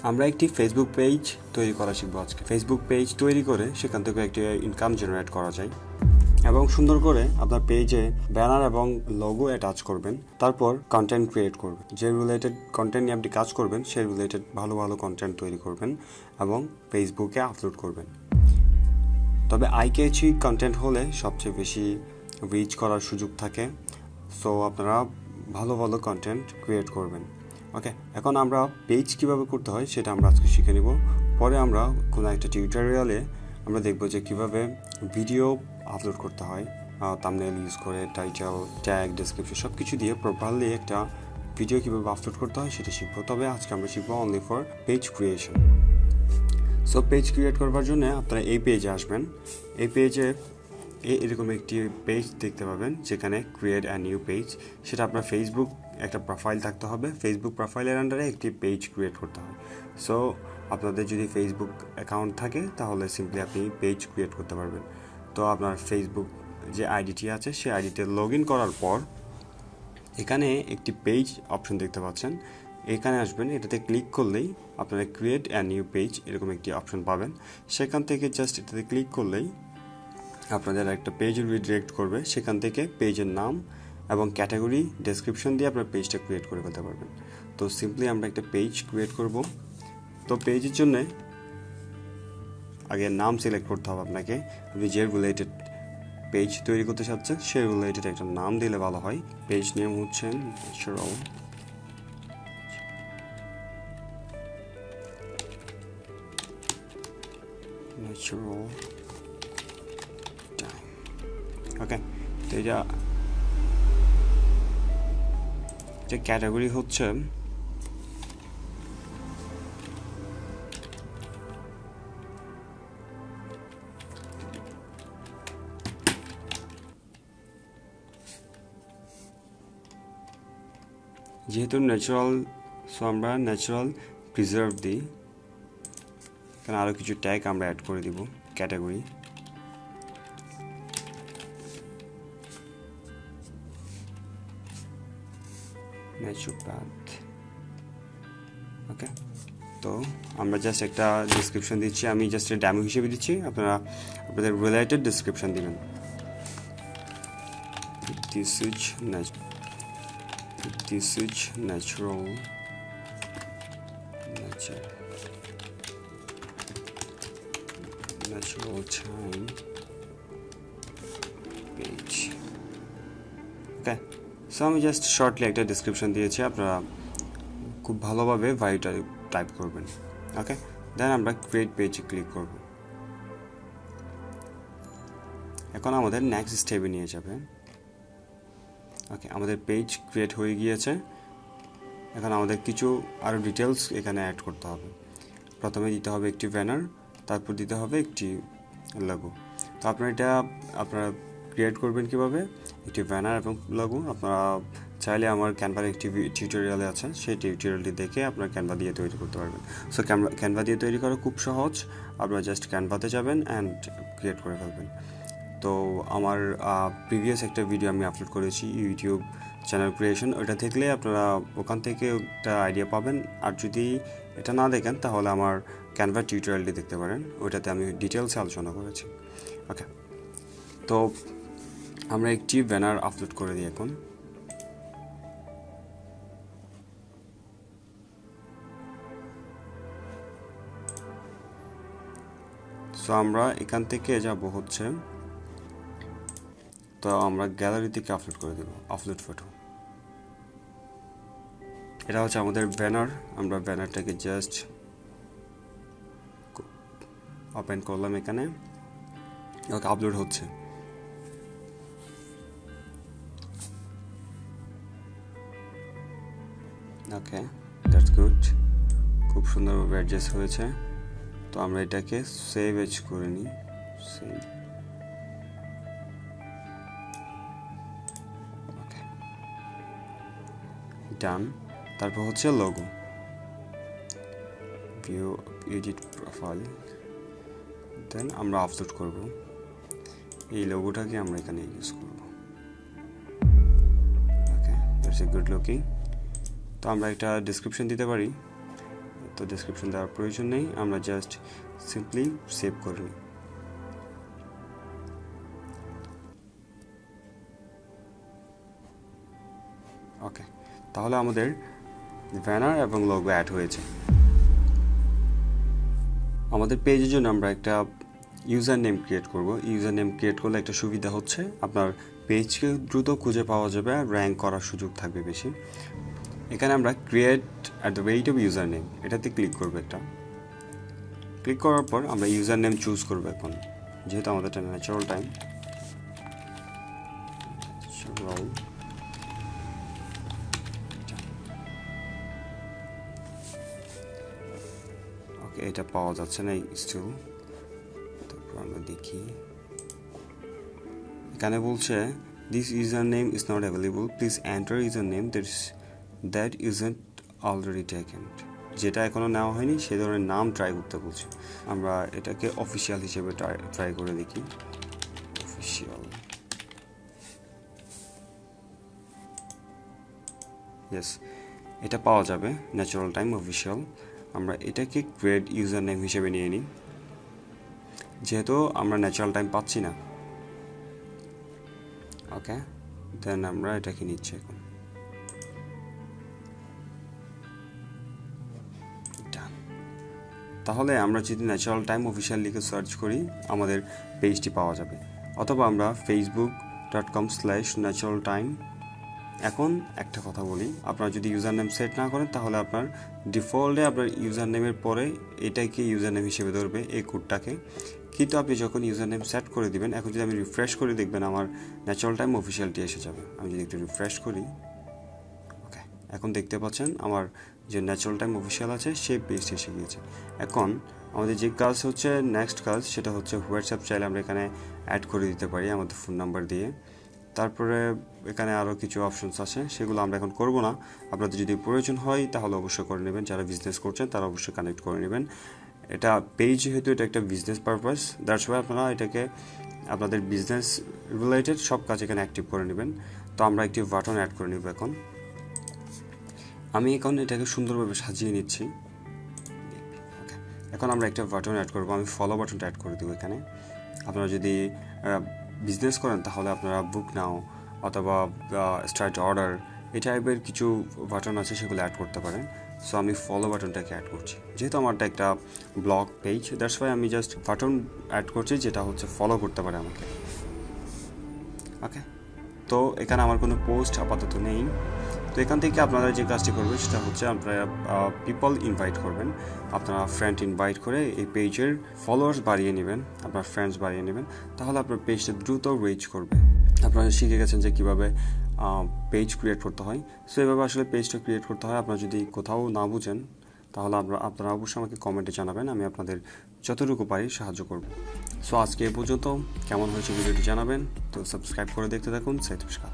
আমরা একটি Facebook page তৈরি করা শিখব আজকে। ফেসবুক পেজ তৈরি করে সেখান থেকে একটি ইনকাম জেনারেট করা যায় এবং সুন্দর করে আপনার পেজে ব্যানার এবং লোগো অ্যাটাচ করবেন। তারপর কন্টেন্ট ক্রিয়েট করবেন, যে রিলেটেড কন্টেন্ট নিয়ে আপনি কাজ করবেন সেই রিলেটেড ভালো ভালো কন্টেন্ট তৈরি করবেন এবং ফেসবুকে আপলোড করবেন। তবে আই ক্যাচি কন্টেন্ট হলে সবচেয়ে বেশি রিচ করার সুযোগ থাকে। সো আপনারা ভালো ভালো কন্টেন্ট ক্রিয়েট করবেন। ওকে, এখন আমরা পেজ কিভাবে করতে হয় সেটা আমরা আজকে শিখে নিব। পরে আমরা কোনো একটা টিউটোরিয়ালে আমরা দেখব যে কিভাবে ভিডিও আপলোড করতে হয়, থাম্বনেল ইউজ করে, টাইটেল, ট্যাগ, ডেসক্রিপশন সব কিছু দিয়ে প্রপারলি একটা ভিডিও কীভাবে আপলোড করতে হয় সেটা শিখবো। তবে আজকে আমরা শিখবো only for page creation. So page create করবার জন্য আপনারা এই পেজে আসবেন। এই পেজে এরকম একটি পেজ দেখতে পাবেন যেখানে ক্রিয়েট অ্যা নিউ পেজ। সেটা আপনার ফেসবুক একটা প্রোফাইল থাকতে হবে। ফেসবুক প্রোফাইলের আন্ডারে একটি পেজ ক্রিয়েট করতে হয়। সো আপনাদের যদি ফেসবুক অ্যাকাউন্ট থাকে তাহলে সিম্পলি আপনি পেজ ক্রিয়েট করতে পারবেন। তো আপনার ফেসবুক যে আইডিটি আছে সেই আইডিতে লগ ইন করার পর এখানে একটি পেজ অপশন দেখতে পাচ্ছেন। এখানে আসবেন, এটাতে ক্লিক করলেই আপনারা ক্রিয়েট অ্যা নিউ পেজ এরকম একটি অপশন পাবেন। সেখান থেকে জাস্ট এটাতে ক্লিক করলেই আপনাদের একটা পেজ রিডিরেক্ট করবে। সেখান থেকে পেজের নাম এবং ক্যাটাগরি, ডেসক্রিপশন দিয়ে আপনার পেজটা ক্রিয়েট করে ফেলতে পারবেন। তো সিম্পলি আমরা একটা পেজ ক্রিয়েট করব। তো পেজের জন্য আগে নাম সিলেক্ট করতে হবে আপনাকে। আপনি যে রিলেটেড পেজ তৈরি করতে চাচ্ছেন সেই রিলেটেড একটা নাম দিলে ভালো হয়। পেজ নেম হচ্ছে ন্যাচারাল টাইম। ওকে, তো এটা ক্যাটাগরি হচ্ছে যেহেতু ন্যাচারাল, সো আমরা ন্যাচারাল প্রিজার্ভ দিই। কারণ আরও কিছু ট্যাগ আমরা অ্যাড করে দিব। ক্যাটাগরি ন্যাচুরোপ্যাথ। ওকে, তো আমরা জাস্ট একটা ডিসক্রিপশন দিচ্ছি। আমি জাস্ট ডেমো হিসেবে দিচ্ছি, আপনারা আপনাদের রিলেটেড ডিসক্রিপশন দিবেন। This is natural time page. Okay, so আমি জাস্ট শর্টলি একটা ডিসক্রিপশন দিয়েছি, আপনারা খুব ভালোভাবে ভাইটা টাইপ করবেন। ওকে, দেন আমরা ক্রিয়েট পেজে ক্লিক করব। এখন আমাদের নেক্সট স্টেপে নিয়ে যাবে। ওকে, আমাদের পেজ ক্রিয়েট হয়ে গিয়েছে। এখন আমাদের কিছু আরও ডিটেলস এখানে অ্যাড করতে হবে। প্রথমে দিতে হবে একটি ব্যানার, তারপর দিতে হবে একটি লোগো। তো আপনারা আপনারা ক্রিয়েট করবেন কিভাবে, একটি ব্যানার এবং লোগো। আপনারা চাইলে আমার ক্যানভার একটি টিউটোরিয়ালে আছে, সেই টিউটোরিয়ালটি দেখে আপনার ক্যানভা দিয়ে তৈরি করতে পারবেন। সো ক্যানভা দিয়ে তৈরি করা খুব সহজ। আপনারা জাস্ট ক্যানভাতে যাবেন অ্যান্ড ক্রিয়েট করে ফেলবেন। তো আমার প্রিভিয়াস একটা ভিডিও আমি আপলোড করেছি ইউটিউব চ্যানেল ক্রিয়েশন, ওটা দেখলে আপনারা ওখান থেকে একটা আইডিয়া পাবেন। আর যদি এটা না দেখেন তাহলে আমার ক্যানভা টিউটোরিয়ালটি দেখতে পারেন, ওইটাতে আমি ডিটেলসে আলোচনা করেছি। ওকে, তো আমরা একটি ব্যানার আপলোড করে দিই এখন। সো আমরা এখান থেকে যাব হচ্ছে, তো আমরা গ্যালারি থেকে আপলোড করে দেব আপলোড ফটো। এটা হচ্ছে আমাদের ব্যানার। আমরা ব্যানারটাকে জাস্ট ওপেন করলাম এখানে। ওকে, আপলোড হচ্ছে। ওকে, দ্যাটস গুড, খুব সুন্দরভাবে অ্যাডজাস্ট হয়েছে। তো আমরা এটাকে সেভ এজ করে নিই। সেভ। ওকে, ডান। তারপর হচ্ছে লোগো, ভিউ, এডিট প্রোফাইল, দেন আমরা আপলোড করব। এই লোগোটাকে আমরা এখানে ইউজ করব। ওকে, দ্যাটস এ গুড লুকিং। তো আমরা একটা ডেসক্রিপশন দিতে পারি। তো ডেসক্রিপশন দেওয়ার প্রয়োজন নেই, আমরা জাস্ট সিম্পলি সেভ করে নিই। ওকে, তাহলে আমাদের ব্যানার এবং লোগো অ্যাড হয়েছে। আমাদের পেজের জন্য আমরা একটা ইউজার নেম ক্রিয়েট করব। ইউজার নেম ক্রিয়েট করলে একটা সুবিধা হচ্ছে আপনার পেজকে দ্রুত খুঁজে পাওয়া যাবে আর র্যাঙ্ক করার সুযোগ থাকবে বেশি। এখানে আমরা ক্রিয়েট @of ইউজার নেম এটাতে ক্লিক করবো। ক্লিক করার পর আমরা ইউজার নেম চুজ করবো। এখন যেহেতু আমাদের এটা ন্যাচারাল টাইম, ওকে, এটা পাওয়া যাচ্ছে না স্টিল। তারপর আমরা দেখি, এখানে বলছে this user name is not available, please enter user name that isn't already taken. যেটা এখনো নেওয়া হয়নি সে ধরনের নাম ট্রাই করতে বলছে। আমরা এটাকে অফিসিয়াল হিসেবে ট্রাই করে দেখি। অফিসিয়াল, ইয়েস, এটা পাওয়া যাবে ন্যাচারাল টাইম অফিসিয়াল। আমরা এটাকে ক্রিয়েট ইউজার নেম হিসেবে নিয়ে নিই, যেহেতু আমরা ন্যাচারাল টাইম পাচ্ছি না। ওকে, দেন আমরা এটাকে নিচ্ছি এখন। তাহলে আমরা যদি ন্যাচারাল টাইম অফিসিয়াল লিখে সার্চ করি আমাদের পেজটি পাওয়া যাবে, অথবা আমরা facebook.com/naturaltime। এখন একটা কথা বলি, আপনারা যদি ইউজার নেম সেট না করেন তাহলে আপনার ডিফল্টে আপনার ইউজার নেমের পরে এটাকে ইউজার নেম হিসেবে ধরবে, এই কোডটাকে। কিন্তু আপনি যখন ইউজার নেম সেট করে দিবেন, এখন যদি আমি রিফ্রেশ করে দেখবেন আমার ন্যাচারাল টাইম অফিসিয়ালটি এসে যাবে। আমি যদি একটু রিফ্রেশ করি, ওকে, এখন দেখতে পাচ্ছেন আমার যে ন্যাচারাল টাইম অফিসিয়াল আছে সেই পেজটি এসে গিয়েছে। এখন আমাদের যে কাজ হচ্ছে, নেক্সট কাজ, সেটা হচ্ছে হোয়াটসঅ্যাপ চাইলে আমরা এখানে অ্যাড করে দিতে পারি আমাদের ফোন নাম্বার দিয়ে। তারপরে এখানে আরও কিছু অপশনস আছে, সেগুলো আমরা এখন করব না। আপনাদের যদি প্রয়োজন হয় তাহলে অবশ্যই করে নেবেন। যারা বিজনেস করছেন তারা অবশ্যই কানেক্ট করে নেবেন। এটা পেজ যেহেতু এটা একটা বিজনেস পারপাস, দ্যাটস ওয়াই আপনারা এটাকে আপনাদের বিজনেস রিলেটেড সব কাজ এখানে অ্যাক্টিভ করে নেবেন। তো আমরা একটি বাটন অ্যাড করে নেব। আমি এখন এটাকে সুন্দরভাবে সাজিয়ে নিচ্ছি। ওকে, এখন আমরা একটা বাটন অ্যাড করব। আমি ফলো বাটনটা অ্যাড করে দেবো এখানে। আপনারা যদি বিজনেস করেন তাহলে আপনারা বুক নাও অথবা স্টার্ট অর্ডার এই টাইপের কিছু বাটন আছে, সেগুলো অ্যাড করতে পারেন। সো আমি ফলো বাটনটাকে অ্যাড করছি, যেহেতু আমারটা একটা ব্লগ পেজ, দ্যাটস ওয়াই আমি জাস্ট বাটন অ্যাড করছি যেটা হচ্ছে ফলো করতে পারে আমাকে। ওকে, তো এখানে আমার কোনো পোস্ট আপাতত নেই। তো এখান থেকে আপনারা যে কাজটি করবেন সেটা হচ্ছে আপনারা পিপল ইনভাইট করবেন। আপনারা ফ্রেন্ড ইনভাইট করে এই পেজের ফলোয়ার্স বাড়িয়ে নেবেন, আপনার ফ্রেন্ডস বাড়িয়ে নেবেন, তাহলে আপনার পেজটা দ্রুত রিচ করবে। আপনারা শিখে গেছেন যে কীভাবে পেজ ক্রিয়েট করতে হয়। সো এভাবে আসলে পেজটা ক্রিয়েট করতে হয়। আপনারা যদি কোথাও না বুঝেন তাহলে আপনারা অবশ্যই আমাকে কমেন্টে জানাবেন, আমি আপনাদের যতটুকু পারি সাহায্য করব। সো আজকে এ পর্যন্ত, কেমন হয়েছে ভিডিওটি জানাবেন। তো সাবস্ক্রাইব করে দেখতে থাকুন SYED MISKAT।